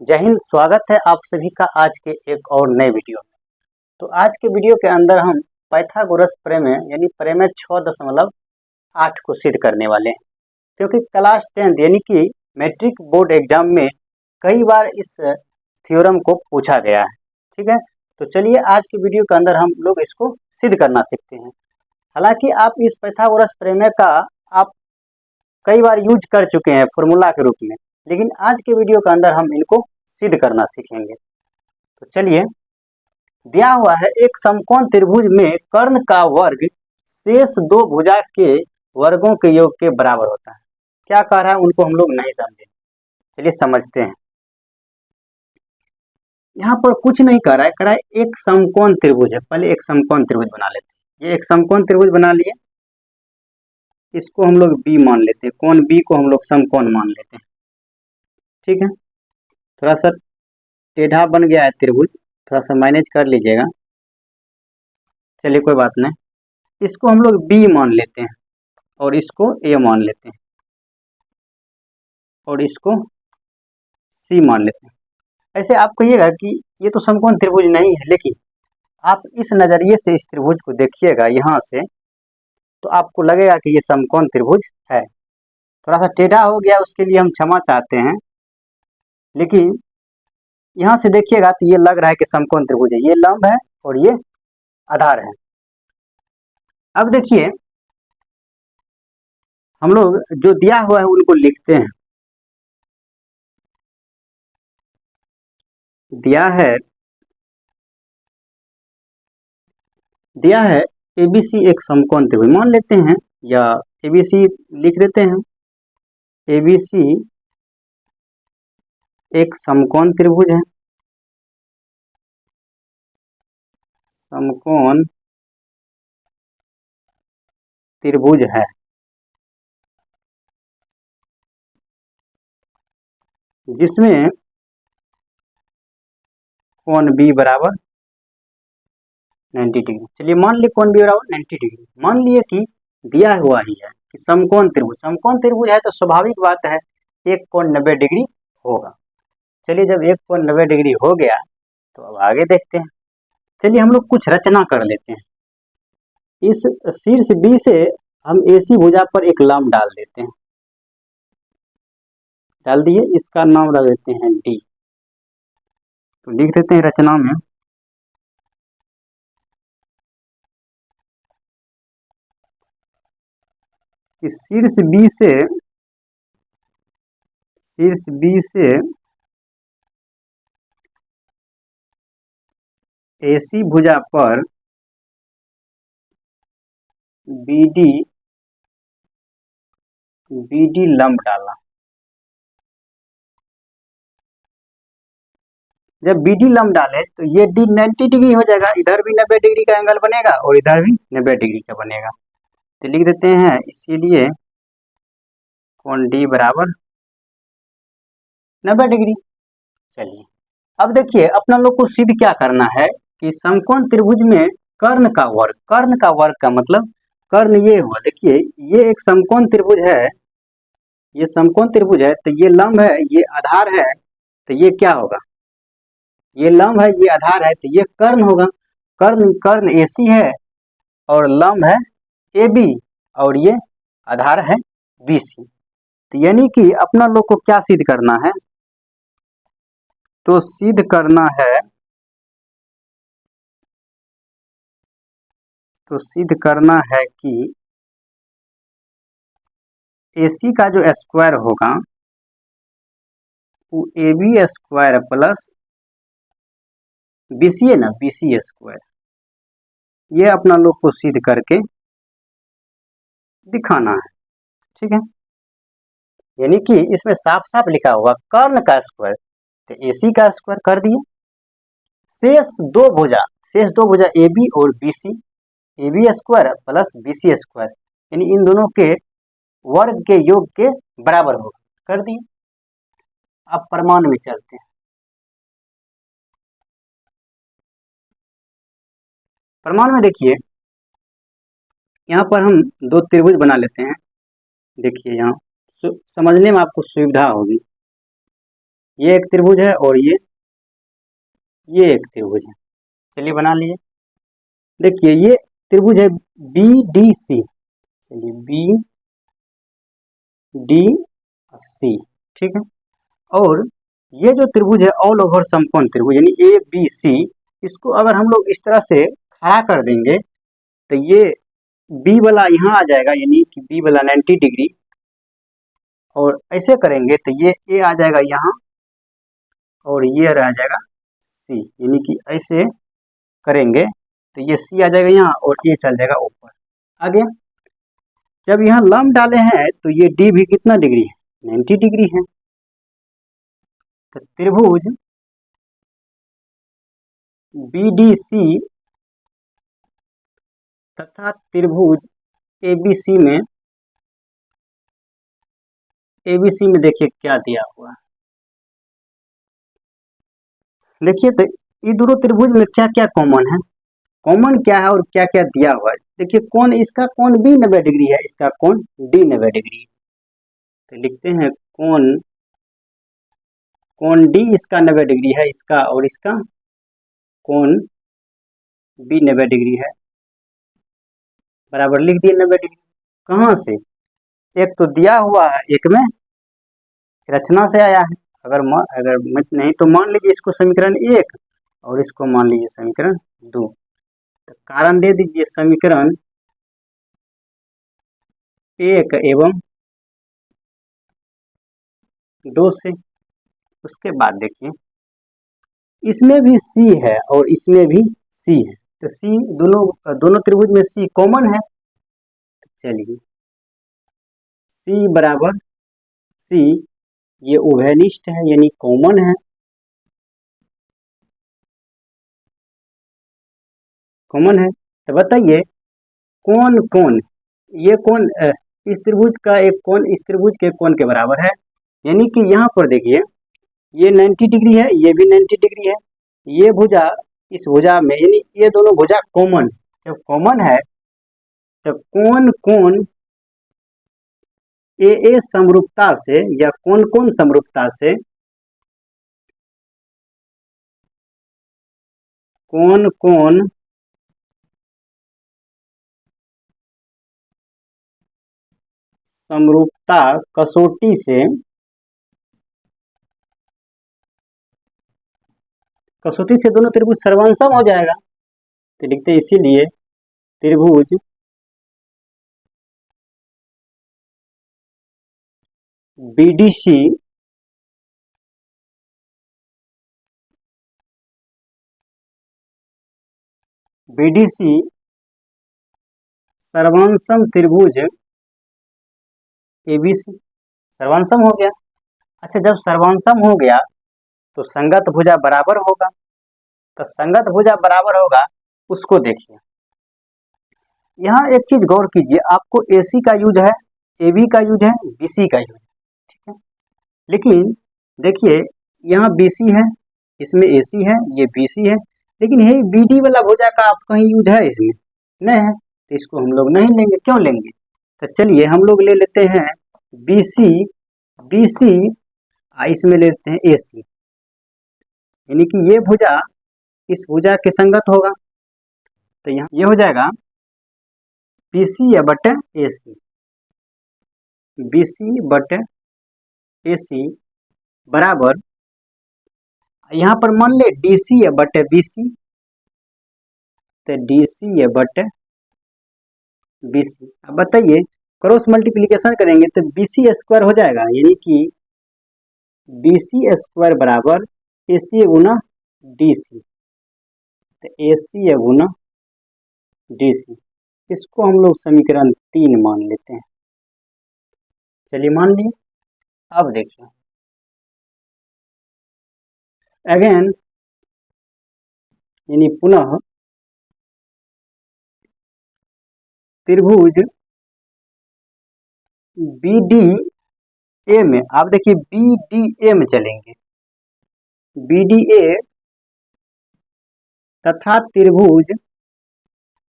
जय हिंद। स्वागत है आप सभी का आज के एक और नए वीडियो में। तो आज के वीडियो के अंदर हम पाइथागोरस प्रमेय यानी प्रमेय 6.8 को सिद्ध करने वाले हैं, क्योंकि क्लास 10 यानी कि मैट्रिक बोर्ड एग्जाम में कई बार इस थ्योरम को पूछा गया है। ठीक है, तो चलिए आज के वीडियो के अंदर हम लोग इसको सिद्ध करना सीखते हैं। हालांकि आप इस पाइथागोरस प्रमेय का आप कई बार यूज कर चुके हैं फॉर्मूला के रूप में, लेकिन आज के वीडियो के अंदर हम इनको सिद्ध करना सीखेंगे। तो चलिए, दिया हुआ है एक समकोण त्रिभुज में कर्ण का वर्ग शेष दो भुजा के वर्गों के योग के बराबर होता है। क्या कह रहा है उनको हम लोग नहीं समझे, चलिए समझते हैं। यहाँ पर कुछ नहीं कर रहा है, कह रहा है एक समकोण त्रिभुज है। पहले एक समकोण त्रिभुज बना लेते हैं। ये एक समकोण त्रिभुज बना लिए, इसको हम लोग बी मान लेते हैं, कोण बी को हम लोग समकोण मान लेते हैं। ठीक है, थोड़ा सा टेढ़ा बन गया है त्रिभुज, थोड़ा सा मैनेज कर लीजिएगा। चलिए कोई बात नहीं, इसको हम लोग बी मान लेते हैं और इसको ए मान लेते हैं और इसको सी मान लेते हैं। ऐसे आप कहिएगा कि ये तो समकोण त्रिभुज नहीं है, लेकिन आप इस नज़रिए से इस त्रिभुज को देखिएगा यहाँ से, तो आपको लगेगा कि ये समकोण त्रिभुज है। थोड़ा सा टेढ़ा हो गया, उसके लिए हम क्षमा चाहते हैं, लेकिन यहाँ से देखिएगा तो ये लग रहा है कि समकोण त्रिभुज है। ये लंब है और ये आधार है। अब देखिए, हम लोग जो दिया हुआ है उनको लिखते हैं। दिया है एबीसी एक समकोण त्रिभुज मान लेते हैं, या एबीसी लिख देते हैं। एबीसी एक समकोण त्रिभुज है, समकोण त्रिभुज है, जिसमें कोण बी बराबर 90 डिग्री। चलिए मान लिए कोण बी बराबर 90 डिग्री। मान लिए कि दिया हुआ ही है कि समकोण त्रिभुज है, तो स्वाभाविक बात है एक कोण 90 डिग्री होगा। चलिए, जब एक कोण 90 डिग्री हो गया तो अब आगे देखते हैं। चलिए हम लोग कुछ रचना कर लेते हैं। इस शीर्ष बी से हम एसी भुजा पर एक लंब डाल देते हैं। डाल दिए, इसका नाम रख देते हैं डी। तो लिख देते हैं रचना में, कि शीर्ष बी से एसी भुजा पर बीडी लंब डाला। जब बीडी लंब डाले तो ये डी 90 डिग्री हो जाएगा, इधर भी 90 डिग्री का एंगल बनेगा और इधर भी 90 डिग्री का बनेगा। तो लिख देते हैं, इसीलिए कोण डी बराबर 90 डिग्री। चलिए अब देखिए, अपना लोग को सिद्ध क्या करना है कि समकोण त्रिभुज में कर्ण का वर्ग का मतलब कर्ण ये हुआ। देखिए, ये एक समकोण त्रिभुज है, ये समकोण त्रिभुज है, तो ये लंब है, ये आधार है, तो ये क्या होगा? ये लंब है, ये आधार है, तो ये कर्ण होगा। कर्ण एसी है और लंब है ए बी और ये आधार है बी सी। तो यानी कि अपना लोग को क्या सिद्ध करना है? तो सिद्ध करना है कि AC का जो स्क्वायर होगा वो AB स्क्वायर प्लस BC है ना, BC स्क्वायर। ये अपना लोग को सिद्ध करके दिखाना है। ठीक है, यानी कि इसमें साफ साफ लिखा हुआ कर्ण का स्क्वायर, तो AC का स्क्वायर कर दिए। शेष दो भुजा AB और BC, AB square plus BC square, यानी इन दोनों के वर्ग के योग के बराबर होगा, कर दिए। अब प्रमाण में चलते हैं। प्रमाण में देखिए, यहाँ पर हम दो त्रिभुज बना लेते हैं। देखिए यहाँ समझने में आपको सुविधा होगी। ये एक त्रिभुज है और ये एक त्रिभुज है। चलिए बना लिए। देखिए ये त्रिभुज है बी डी सी। चलिए बी डी सी, ठीक है। और ये जो त्रिभुज है ऑल ओवर समकोण त्रिभुज यानी ए बी सी, इसको अगर हम लोग इस तरह से खड़ा कर देंगे तो ये बी वाला यहाँ आ जाएगा यानी कि बी वाला 90 डिग्री, और ऐसे करेंगे तो ये ए आ जाएगा यहाँ और ये रह जाएगा सी, यानी कि ऐसे करेंगे तो ये सी आ जाएगा यहाँ और ए चल जाएगा ऊपर। आ गया। जब यहाँ लंब डाले हैं तो ये डी भी कितना डिग्री है, 90 डिग्री है। तो त्रिभुज बी डी सी तथा त्रिभुज एबीसी में देखिए क्या दिया हुआ है। देखिए तो ये दोनों त्रिभुज में क्या क्या कॉमन है, कॉमन क्या है और क्या क्या दिया हुआ है। देखिए कौन, इसका कौन बी 90 डिग्री है, इसका कौन डी 90 डिग्री है। तो लिखते हैं कौन डी इसका 90 डिग्री है इसका, और इसका कौन बी 90 डिग्री है, बराबर लिख दिए 90 डिग्री। कहाँ से, एक तो दिया हुआ है, एक में रचना से आया है। अगर नहीं तो मान लीजिए इसको समीकरण 1 और इसको मान लीजिए समीकरण 2। तो कारण दे दीजिए समीकरण 1 एवं 2 से। उसके बाद देखिए इसमें भी सी है और इसमें भी सी है, तो सी दोनों त्रिभुज में सी कॉमन है। चलिए सी बराबर सी, ये उभयनिष्ठ है यानी कॉमन है, कॉमन है। तो बताइए कौन कौन, ये कौन इस त्रिभुज का एक कौन इस त्रिभुज के कोण के बराबर है। यानी कि यहाँ पर देखिए ये 90 डिग्री है, ये भी 90 डिग्री है। ये भुजा इस भुजा में, यानी ये दोनों भुजा कॉमन, जब कॉमन है तो कौन कौन ए समरूपता से या कौन कौन समरूपता से, कौन कौन समरूपता कसौटी से दोनों त्रिभुज सर्वांसम हो जाएगा। तो लिखते हैं इसीलिए त्रिभुज बीडीसी सर्वांसम त्रिभुज एबीसी सर्वांसम हो गया। अच्छा जब सर्वांसम हो गया तो संगत भुजा बराबर होगा। तो संगत भुजा बराबर होगा, उसको देखिए। यहाँ एक चीज गौर कीजिए, आपको एसी का यूज है, एबी का यूज है, बीसी का यूज है, ठीक है। लेकिन देखिए यहाँ बीसी है, इसमें एसी है, ये बीसी है, लेकिन ये बीडी वाला भुजा का आप कहीं यूज है इसमें नहीं है, तो इसको हम लोग नहीं लेंगे। क्यों लेंगे, तो चलिए हम लोग ले लेते हैं बीसी इसमें ले लेते हैं एसी, यानी कि ये भुजा इस भुजा के संगत होगा। तो यहाँ ये हो जाएगा बीसी या बटे एसी, बीसी बटे एसी बराबर, यहाँ पर मान ले डीसी या बटे बीसी, तो डीसी या बटे बीसी। अब बताइए क्रॉस मल्टीप्लिकेशन करेंगे तो बीसी स्क्वायर हो जाएगा, यानी कि बीसी स्क्वायर बराबर एसी गुना डीसी, तो एसी गुना डीसी। इसको हम लोग समीकरण 3 मान लेते हैं। चलिए मान लिए। अब देखिए अगेन, यानी पुनः त्रिभुज बीडी ए में, आप देखिए बीडीए में चलेंगे, बीडीए तथा त्रिभुज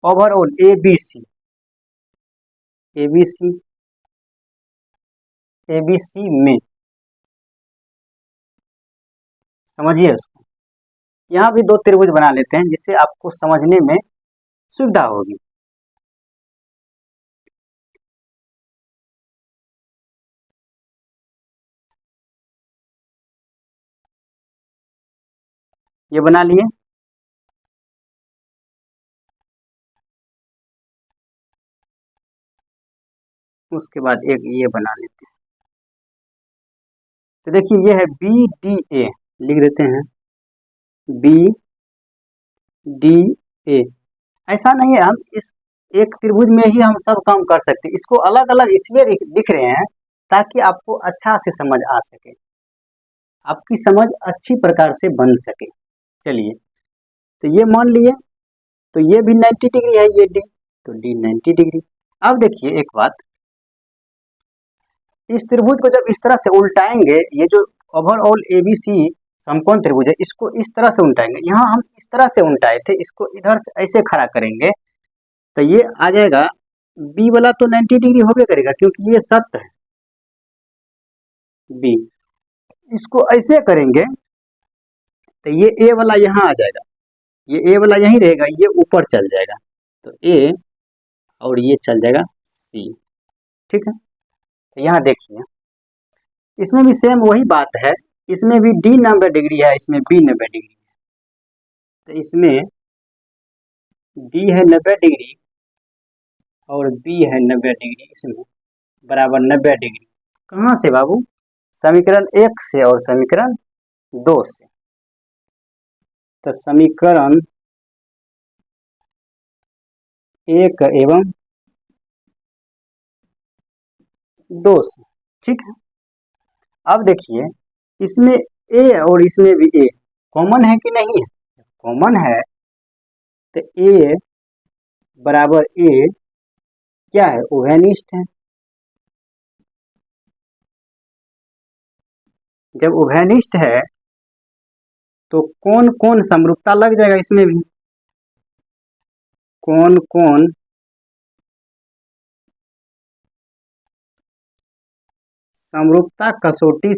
ओवरऑल एबीसी एबीसी एबीसी में समझिए उसको। यहाँ भी दो त्रिभुज बना लेते हैं जिससे आपको समझने में सुविधा होगी। ये बना लिए। उसके बाद एक ये बना लेते हैं। तो देखिए ये है बी डी ए, लिख देते हैं बी डी ए। ऐसा नहीं है हम इस एक त्रिभुज में ही हम सब काम कर सकते हैं, इसको अलग अलग इसलिए लिख रहे हैं ताकि आपको अच्छा से समझ आ सके, आपकी समझ अच्छी प्रकार से बन सके। चलिए तो ये मान लिए, तो ये भी 90 डिग्री है, ये डी, तो डी 90 डिग्री। अब देखिए एक बात, इस त्रिभुज को जब इस तरह से उल्टाएंगे, ये जो ओवरऑल एबीसी समकोण त्रिभुज है इसको इस तरह से उल्टाएंगे, यहाँ हम इस तरह से उल्टाए थे, इसको इधर से ऐसे खड़ा करेंगे तो ये आ जाएगा बी वाला तो 90 डिग्री होबे करेगा क्योंकि ये सत्य है बी। इसको ऐसे करेंगे तो ये ए वाला यहाँ आ जाएगा, ये ए वाला यहीं रहेगा, ये ऊपर चल जाएगा, तो ए और ये चल जाएगा सी। ठीक है, तो यहाँ देखिए इसमें भी सेम वही बात है, इसमें भी डी 90 डिग्री है, इसमें बी 90 डिग्री है, तो इसमें डी है 90 डिग्री और बी है 90 डिग्री, इसमें बराबर 90 डिग्री। कहाँ से बाबू? समीकरण 1 से और समीकरण 2 से। तो समीकरण 1 एवं 2 से। ठीक है, अब देखिए इसमें ए और इसमें भी ए कॉमन है कि नहीं है? कॉमन है, तो ए बराबर ए क्या है? उभयनिष्ठ है। जब उभयनिष्ठ है तो कौन कौन समरूपता लग जाएगा इसमें भी, कौन कौन समरूपता कसौटी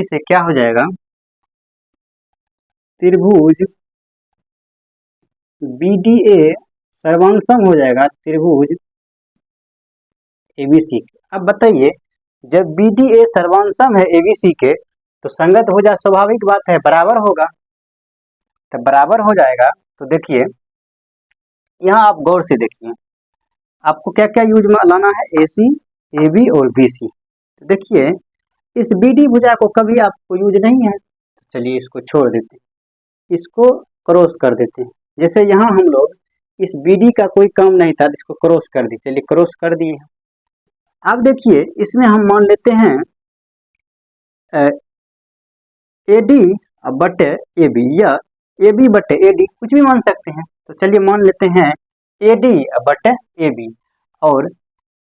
से क्या हो जाएगा? त्रिभुज BDA सर्वांशम हो जाएगा त्रिभुज ABC के। अब बताइए जब BDA सर्वांशम है ABC के तो संगत भुजा स्वाभाविक बात है बराबर होगा, तो बराबर हो जाएगा। तो देखिए यहाँ आप गौर से देखिए, आपको क्या क्या यूज में लाना है? AC, AB और BC। तो देखिए इस BD भुजा को कभी आपको यूज नहीं है, तो चलिए इसको छोड़ देते हैं, इसको क्रॉस कर देते हैं। जैसे यहाँ हम लोग इस BD का कोई काम नहीं था, इसको क्रॉस कर दी, चलिए क्रॉस कर दिए। अब देखिए इसमें हम मान लेते हैं AD बटे AB या AB बटे AD, कुछ भी मान सकते हैं। तो चलिए मान लेते हैं AD बटे AB और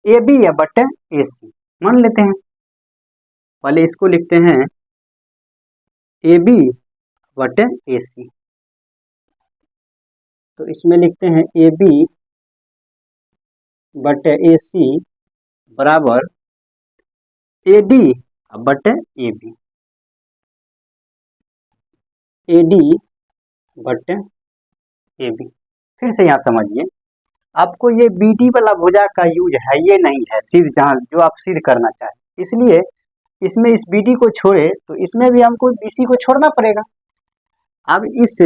AB बटे AC मान लेते हैं। पहले इसको लिखते हैं AB बटे AC, तो इसमें लिखते हैं AB बटे AC बराबर AD बटे AB, AD बटे AB। फिर से यहाँ समझिए, आपको ये BD वाला भुजा का यूज है ये नहीं है सिद्ध, जहाँ जो आप सिद्ध करना चाहें, इसलिए इसमें इस BD को छोड़े तो इसमें भी हमको BC को छोड़ना पड़ेगा। अब इस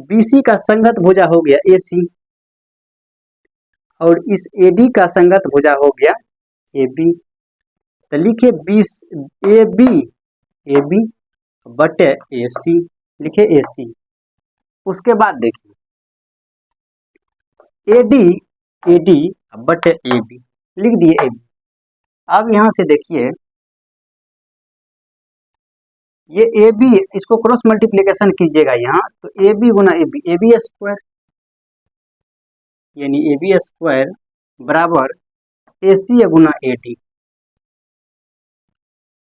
BC का संगत भुजा हो गया AC और इस AD का संगत भुजा हो गया AB, तो लिखे AB बटे AC, लिखे AC। उसके बाद देखिए AD बटे AB, लिख दिए AB। अब यहां से देखिए ये AB, इसको क्रॉस मल्टीप्लिकेशन कीजिएगा यहाँ, तो AB गुना AB स्क्वायर, यानी AB स्क्वायर बराबर AC गुना AD,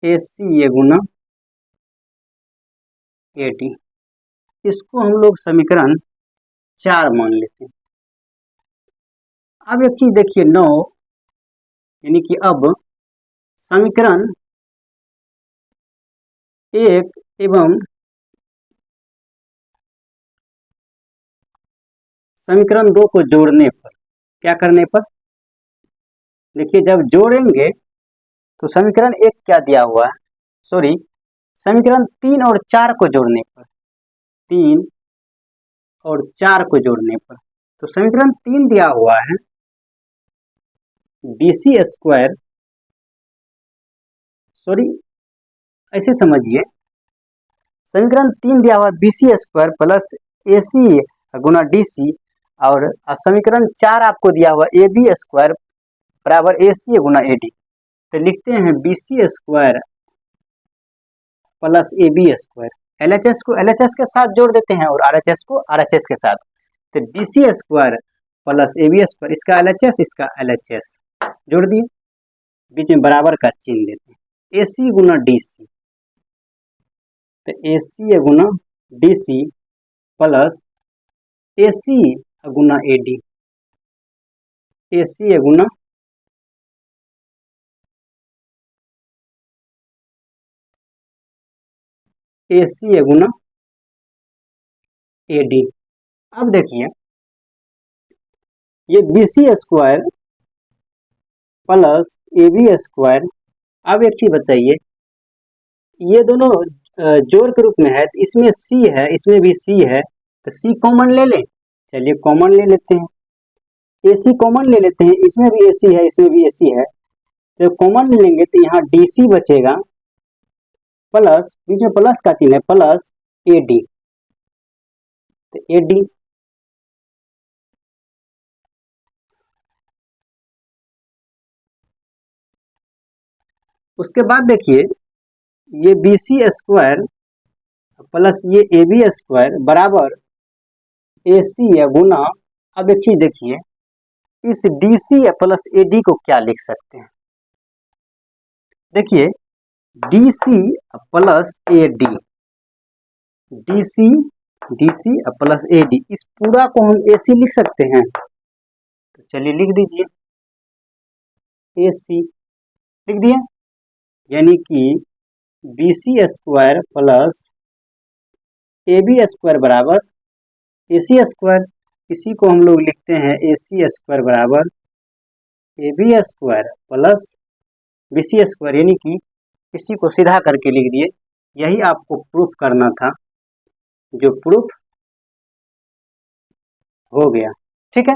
AC गुना AD। इसको हम लोग समीकरण 4 मान लेते हैं। अब एक चीज देखिए 9, यानी कि अब समीकरण 1 एवं समीकरण 2 को जोड़ने पर क्या करने पर, देखिए जब जोड़ेंगे तो समीकरण 1 क्या दिया हुआ है, सॉरी समीकरण 3 और 4 को जोड़ने पर, 3 और 4 को जोड़ने पर, तो समीकरण 3 दिया हुआ है BC स्क्वायर, सॉरी ऐसे समझिए, समीकरण 3 दिया हुआ BC स्क्वायर प्लस AC गुना DC, और समीकरण 4 आपको दिया हुआ AB स्क्वायर बराबर AC गुना AD। तो लिखते हैं BC square plus AB square, LHS को LHS के साथ जोड़ देते हैं और RHS को RHS के साथ, तो BC square plus AB square, इसका LHS इसका LHS जोड़ दिए, बीच में बराबर का चिन्ह देते हैं, AC गुना DC, तो AC गुना DC प्लस AC गुना AD, AC गुना AC गुना AD। अब देखिए ये BC square plus AB square, अब एक चीज बताइए, ये दोनों जोड़ के रूप में है, तो इसमें C है, इसमें भी C है, तो C कॉमन ले लें, चलिए कॉमन ले लेते हैं, AC कॉमन ले लेते हैं, इसमें भी AC है, इसमें भी AC है, जब कॉमन ले लेंगे तो यहाँ DC बचेगा प्लस, बीच में प्लस का चिन्ह है, प्लस AD, तो AD उसके बाद देखिए ये BC स्क्वायर प्लस ये AB स्क्वायर बराबर AC या गुना, अब एक चीज देखिए, इस DC प्लस AD को क्या लिख सकते हैं, देखिए DC plus AD, DC plus AD, इस पूरा को हम AC लिख सकते हैं, तो चलिए लिख दीजिए AC, लिख दिया, यानी कि BC square plus AB square बराबर AC स्क्वायर, इसी को हम लोग लिखते हैं AC स्क्वायर बराबर AB square plus BC square, यानी कि इसी को सीधा करके लिख दिए, यही आपको प्रूफ करना था, जो प्रूफ हो गया, ठीक है।